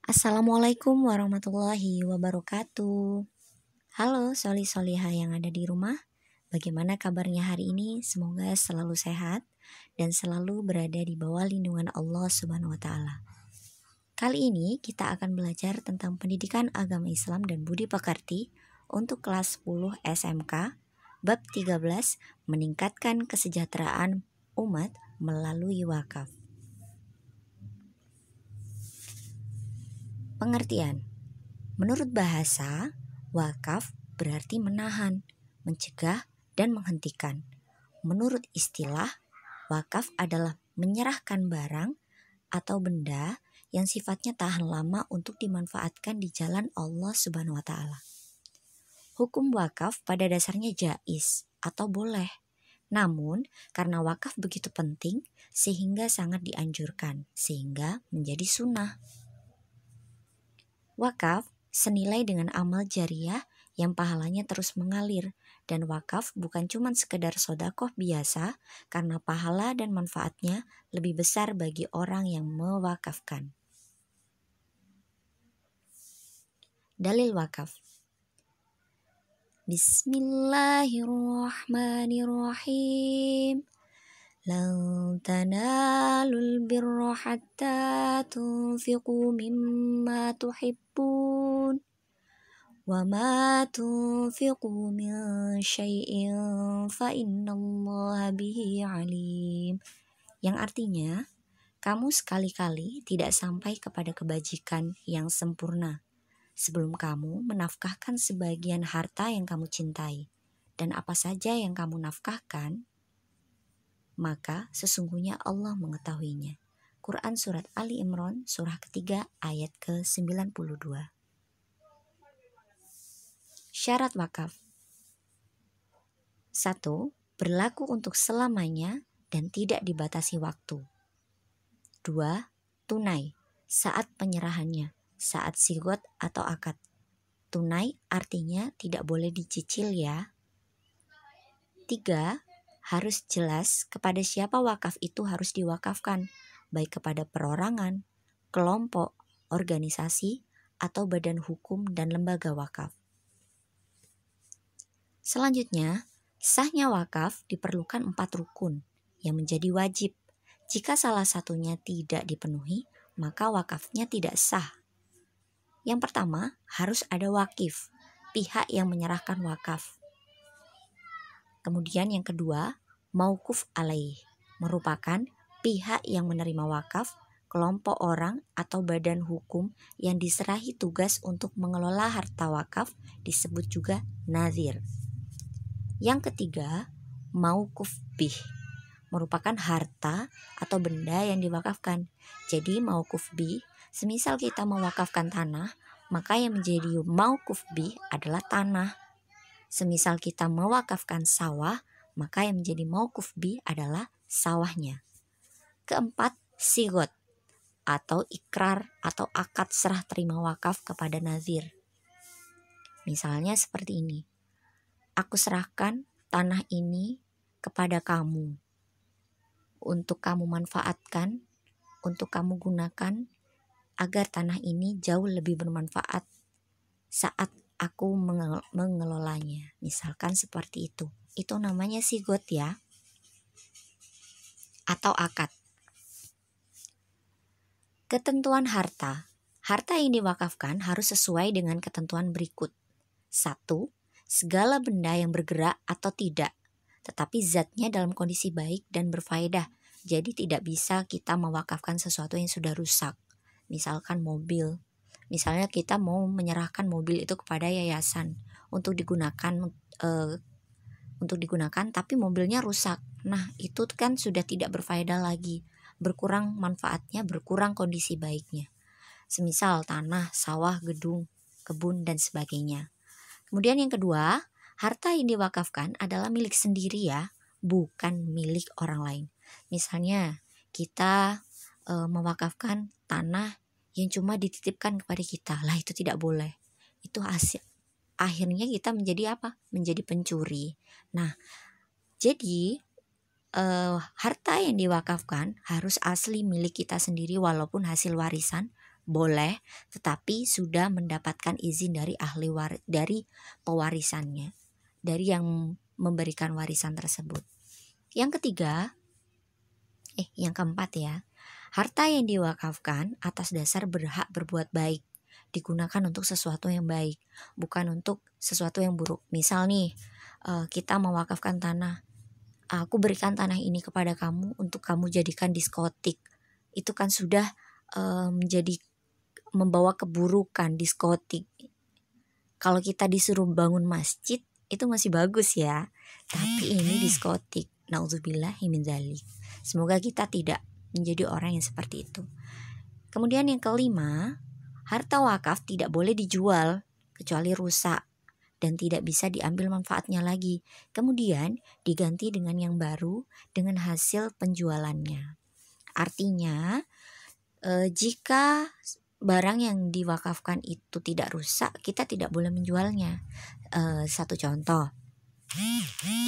Assalamualaikum warahmatullahi wabarakatuh. Halo Soli Soliha yang ada di rumah. Bagaimana kabarnya hari ini? Semoga selalu sehat dan selalu berada di bawah lindungan Allah Subhanahu wa taala. Kali ini kita akan belajar tentang pendidikan agama Islam dan budi pekerti untuk kelas 10 SMK bab 13 meningkatkan kesejahteraan umat melalui wakaf. Pengertian. Menurut bahasa, wakaf berarti menahan, mencegah, dan menghentikan. Menurut istilah, wakaf adalah menyerahkan barang atau benda yang sifatnya tahan lama untuk dimanfaatkan di jalan Allah Subhanahu wa taala. Hukum wakaf pada dasarnya jaiz atau boleh. Namun, karena wakaf begitu penting sehingga sangat dianjurkan, sehingga menjadi sunnah. Wakaf senilai dengan amal jariah yang pahalanya terus mengalir, dan wakaf bukan cuma sekedar sodakoh biasa karena pahala dan manfaatnya lebih besar bagi orang yang mewakafkan. Dalil wakaf. Bismillahirrahmanirrahim. Lan tanalul birra hatta tunfiqu mimma tuhibbun wa ma tunfiqu min syai'in fa innallaha bihi alim. Yang artinya, kamu sekali-kali tidak sampai kepada kebajikan yang sempurna sebelum kamu menafkahkan sebagian harta yang kamu cintai. Dan apa saja yang kamu nafkahkan, maka sesungguhnya Allah mengetahuinya. Quran Surat Ali Imran surah ketiga ayat ke-92. Syarat wakaf. 1. Berlaku untuk selamanya dan tidak dibatasi waktu. 2. Tunai saat penyerahannya, saat sigot atau akad. Tunai artinya tidak boleh dicicil ya. 3. Harus jelas kepada siapa wakaf itu harus diwakafkan, baik kepada perorangan, kelompok, organisasi, atau badan hukum dan lembaga wakaf. Selanjutnya, sahnya wakaf diperlukan 4 rukun yang menjadi wajib. Jika salah satunya tidak dipenuhi, maka wakafnya tidak sah. Yang pertama, harus ada wakif, pihak yang menyerahkan wakaf. Kemudian yang kedua, mauquf alaih, merupakan pihak yang menerima wakaf, kelompok orang atau badan hukum yang diserahi tugas untuk mengelola harta wakaf disebut juga nazir. Yang ketiga, mauquf bih, merupakan harta atau benda yang diwakafkan. Jadi mauquf bih, semisal kita mewakafkan tanah, maka yang menjadi mauquf bih adalah tanah. Semisal kita mewakafkan sawah, maka yang menjadi mauquf bih adalah sawahnya. Keempat, sigot atau ikrar atau akad serah terima wakaf kepada nazir. Misalnya seperti ini. Aku serahkan tanah ini kepada kamu untuk kamu manfaatkan, untuk kamu gunakan agar tanah ini jauh lebih bermanfaat saat aku mengelolanya. Misalkan seperti itu. Itu namanya sigot ya. Atau akad. Ketentuan harta. Harta yang diwakafkan harus sesuai dengan ketentuan berikut. 1. Segala benda yang bergerak atau tidak, tetapi zatnya dalam kondisi baik dan berfaedah. Jadi tidak bisa kita mewakafkan sesuatu yang sudah rusak. Misalkan mobil. Misalnya kita mau menyerahkan mobil itu kepada yayasan untuk digunakan tapi mobilnya rusak. Nah, itu kan sudah tidak berfaedah lagi. Berkurang manfaatnya, berkurang kondisi baiknya. Semisal tanah, sawah, gedung, kebun dan sebagainya. Kemudian yang kedua, harta yang diwakafkan adalah milik sendiri ya, bukan milik orang lain. Misalnya kita mewakafkan tanah yang cuma dititipkan kepada kita, lah itu tidak boleh. Itu akhirnya kita menjadi apa? Menjadi pencuri. Nah, jadi harta yang diwakafkan harus asli milik kita sendiri walaupun hasil warisan boleh, tetapi sudah mendapatkan izin dari dari pewarisannya, dari yang memberikan warisan tersebut. Yang ketiga, yang keempat ya, harta yang diwakafkan atas dasar berhak berbuat baik, digunakan untuk sesuatu yang baik, bukan untuk sesuatu yang buruk. Misal nih, kita mewakafkan tanah, aku berikan tanah ini kepada kamu untuk kamu jadikan diskotik. Itu kan sudah menjadi membawa keburukan diskotik. Kalau kita disuruh bangun masjid itu masih bagus ya, tapi ini diskotik. Nauzubillahi min dzalik. Semoga kita tidak menjadi orang yang seperti itu. Kemudian yang kelima, harta wakaf tidak boleh dijual kecuali rusak dan tidak bisa diambil manfaatnya lagi. Kemudian diganti dengan yang baru dengan hasil penjualannya. Artinya jika barang yang diwakafkan itu tidak rusak, kita tidak boleh menjualnya. Satu contoh,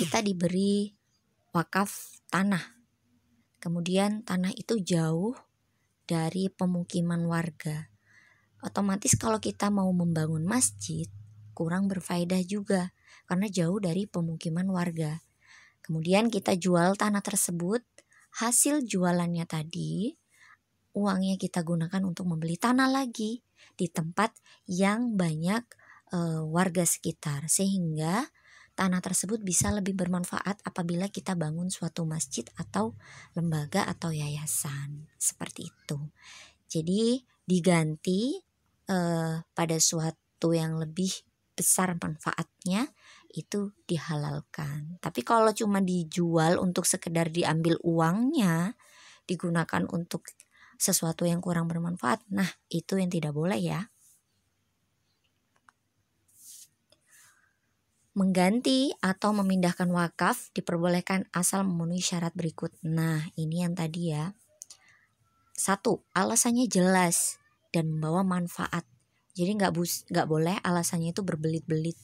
kita diberi wakaf tanah, kemudian tanah itu jauh dari pemukiman warga. Otomatis kalau kita mau membangun masjid, kurang berfaedah juga karena jauh dari pemukiman warga. Kemudian kita jual tanah tersebut, hasil jualannya tadi uangnya kita gunakan untuk membeli tanah lagi di tempat yang banyak warga sekitar, sehingga tanah tersebut bisa lebih bermanfaat apabila kita bangun suatu masjid atau lembaga atau yayasan seperti itu. Jadi diganti pada suatu yang lebih besar manfaatnya, itu dihalalkan. Tapi kalau cuma dijual untuk sekedar diambil uangnya, digunakan untuk sesuatu yang kurang bermanfaat, nah itu yang tidak boleh ya. Mengganti atau memindahkan wakaf diperbolehkan asal memenuhi syarat berikut. Nah ini yang tadi ya. 1. Alasannya jelas dan membawa manfaat. Jadi nggak boleh alasannya itu berbelit-belit.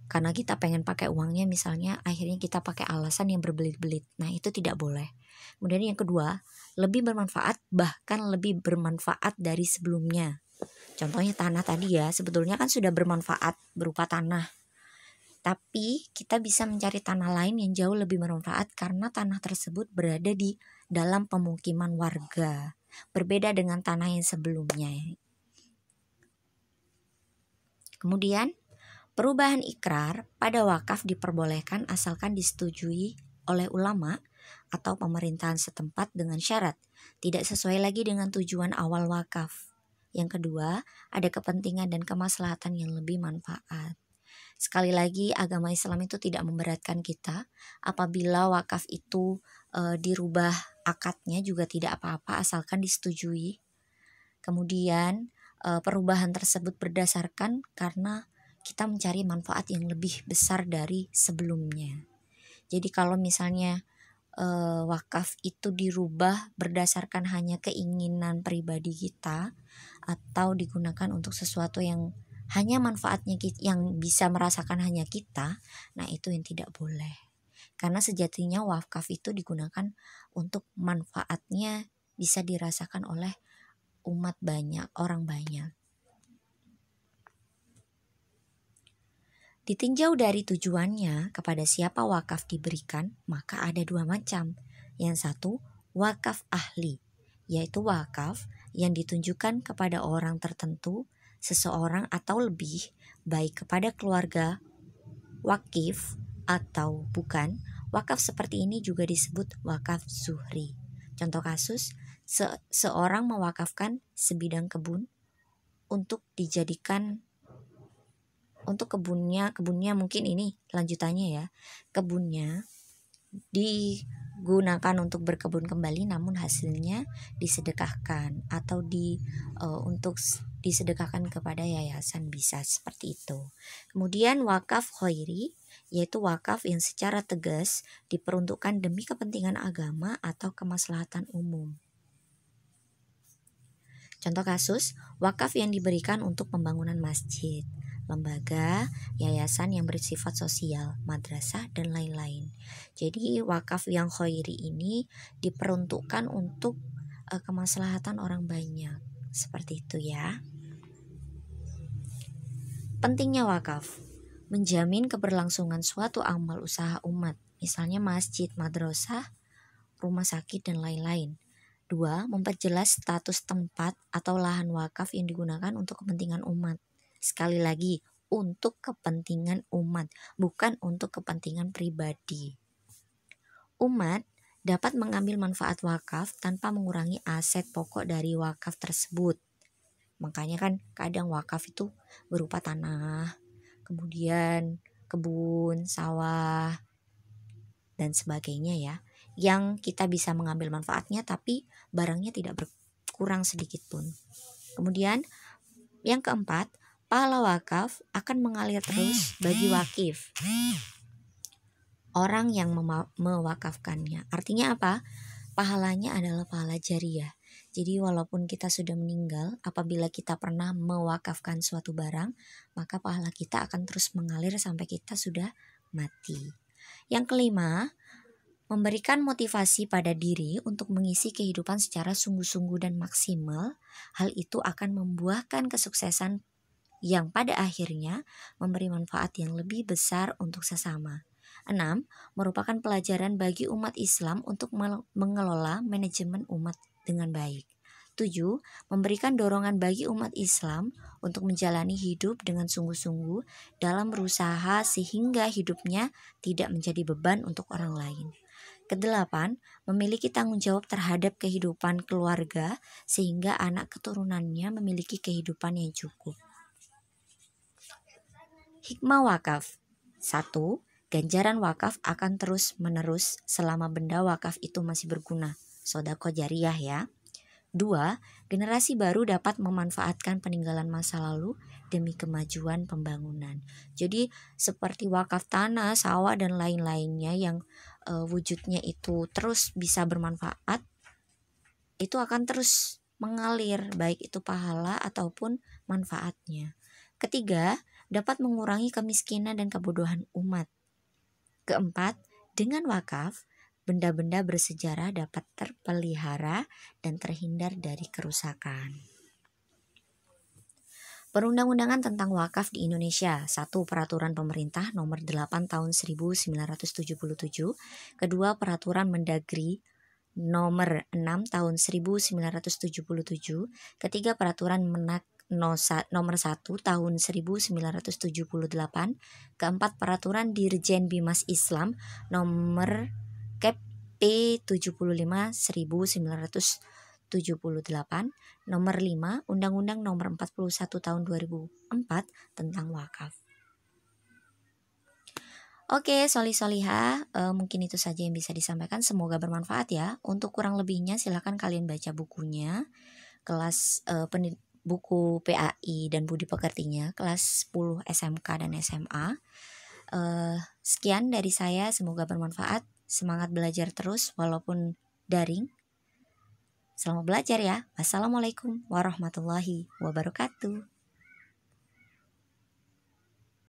Karena kita pengen pakai uangnya, misalnya akhirnya kita pakai alasan yang berbelit-belit. Nah itu tidak boleh. Kemudian yang kedua, lebih bermanfaat, bahkan lebih bermanfaat dari sebelumnya. Contohnya tanah tadi ya, sebetulnya kan sudah bermanfaat berupa tanah. Tapi kita bisa mencari tanah lain yang jauh lebih bermanfaat karena tanah tersebut berada di dalam pemukiman warga. Berbeda dengan tanah yang sebelumnya. Kemudian perubahan ikrar pada wakaf diperbolehkan asalkan disetujui oleh ulama atau pemerintahan setempat dengan syarat tidak sesuai lagi dengan tujuan awal wakaf. Yang kedua, ada kepentingan dan kemaslahatan yang lebih manfaat. Sekali lagi, agama Islam itu tidak memberatkan kita. Apabila wakaf itu dirubah akadnya juga tidak apa-apa asalkan disetujui. Kemudian perubahan tersebut berdasarkan karena kita mencari manfaat yang lebih besar dari sebelumnya. Jadi kalau misalnya wakaf itu dirubah berdasarkan hanya keinginan pribadi kita atau digunakan untuk sesuatu yang hanya manfaatnya yang bisa merasakan hanya kita, nah itu yang tidak boleh. Karena sejatinya wakaf itu digunakan untuk manfaatnya bisa dirasakan oleh umat banyak, orang banyak. Ditinjau dari tujuannya kepada siapa wakaf diberikan, maka ada dua macam. Yang satu, wakaf ahli, yaitu wakaf yang ditunjukkan kepada orang tertentu, seseorang atau lebih, baik kepada keluarga wakif atau bukan. Wakaf seperti ini juga disebut wakaf zuhri. Contoh kasus, seorang mewakafkan sebidang kebun untuk dijadikan untuk kebunnya mungkin ini lanjutannya ya. Kebunnya digunakan untuk berkebun kembali, namun hasilnya disedekahkan atau untuk disedekahkan kepada yayasan, bisa seperti itu. Kemudian wakaf khairi, yaitu wakaf yang secara tegas diperuntukkan demi kepentingan agama atau kemaslahatan umum. Contoh kasus, wakaf yang diberikan untuk pembangunan masjid, lembaga, yayasan yang bersifat sosial, madrasah, dan lain-lain. Jadi wakaf yang khairi ini diperuntukkan untuk kemaslahatan orang banyak, Seperti itu ya. Pentingnya wakaf, menjamin keberlangsungan suatu amal usaha umat, misalnya masjid, madrasah, rumah sakit, dan lain-lain. 2. Memperjelas status tempat atau lahan wakaf yang digunakan untuk kepentingan umat. Sekali lagi, untuk kepentingan umat, bukan untuk kepentingan pribadi. Umat dapat mengambil manfaat wakaf tanpa mengurangi aset pokok dari wakaf tersebut. Makanya kan kadang wakaf itu berupa tanah, kemudian kebun, sawah, dan sebagainya ya, yang kita bisa mengambil manfaatnya tapi barangnya tidak berkurang sedikit pun. Kemudian yang keempat, pahala wakaf akan mengalir terus bagi wakif, orang yang mewakafkannya. Artinya apa? Pahalanya adalah pahala jariyah. Jadi walaupun kita sudah meninggal, apabila kita pernah mewakafkan suatu barang, maka pahala kita akan terus mengalir sampai kita sudah mati. Yang kelima, memberikan motivasi pada diri untuk mengisi kehidupan secara sungguh-sungguh dan maksimal. Hal itu akan membuahkan kesuksesan yang pada akhirnya memberi manfaat yang lebih besar untuk sesama. 6. Merupakan pelajaran bagi umat Islam untuk mengelola manajemen umat dengan baik. 7. Memberikan dorongan bagi umat Islam untuk menjalani hidup dengan sungguh-sungguh dalam berusaha sehingga hidupnya tidak menjadi beban untuk orang lain. Kedelapan, memiliki tanggung jawab terhadap kehidupan keluarga sehingga anak keturunannya memiliki kehidupan yang cukup. Hikmah wakaf. 1. Ganjaran wakaf akan terus menerus selama benda wakaf itu masih berguna. Sodaqah jariyah ya. 2. Generasi baru dapat memanfaatkan peninggalan masa lalu demi kemajuan pembangunan. Jadi seperti wakaf tanah, sawah, dan lain-lainnya yang wujudnya itu terus bisa bermanfaat, itu akan terus mengalir baik itu pahala ataupun manfaatnya. Ketiga, dapat mengurangi kemiskinan dan kebodohan umat. Keempat, dengan wakaf, benda-benda bersejarah dapat terpelihara dan terhindar dari kerusakan. Perundang-undangan tentang wakaf di Indonesia. 1. Peraturan Pemerintah Nomor 8 Tahun 1977. Kedua, Peraturan Mendagri Nomor 6 Tahun 1977. Ketiga, Peraturan Menak Nomor 1 Tahun 1978. Keempat, Peraturan Dirjen Bimas Islam Nomor Kep P75 1978. Nomor 5, Undang-Undang Nomor 41 Tahun 2004 tentang wakaf. Oke, solihah, mungkin itu saja yang bisa disampaikan. Semoga bermanfaat ya. Untuk kurang lebihnya silakan kalian baca bukunya, kelas buku PAI dan Budi Pekertinya, kelas 10 SMK dan SMA. Sekian dari saya, semoga bermanfaat. Semangat belajar terus walaupun daring. Selamat belajar ya. Wassalamualaikum warahmatullahi wabarakatuh.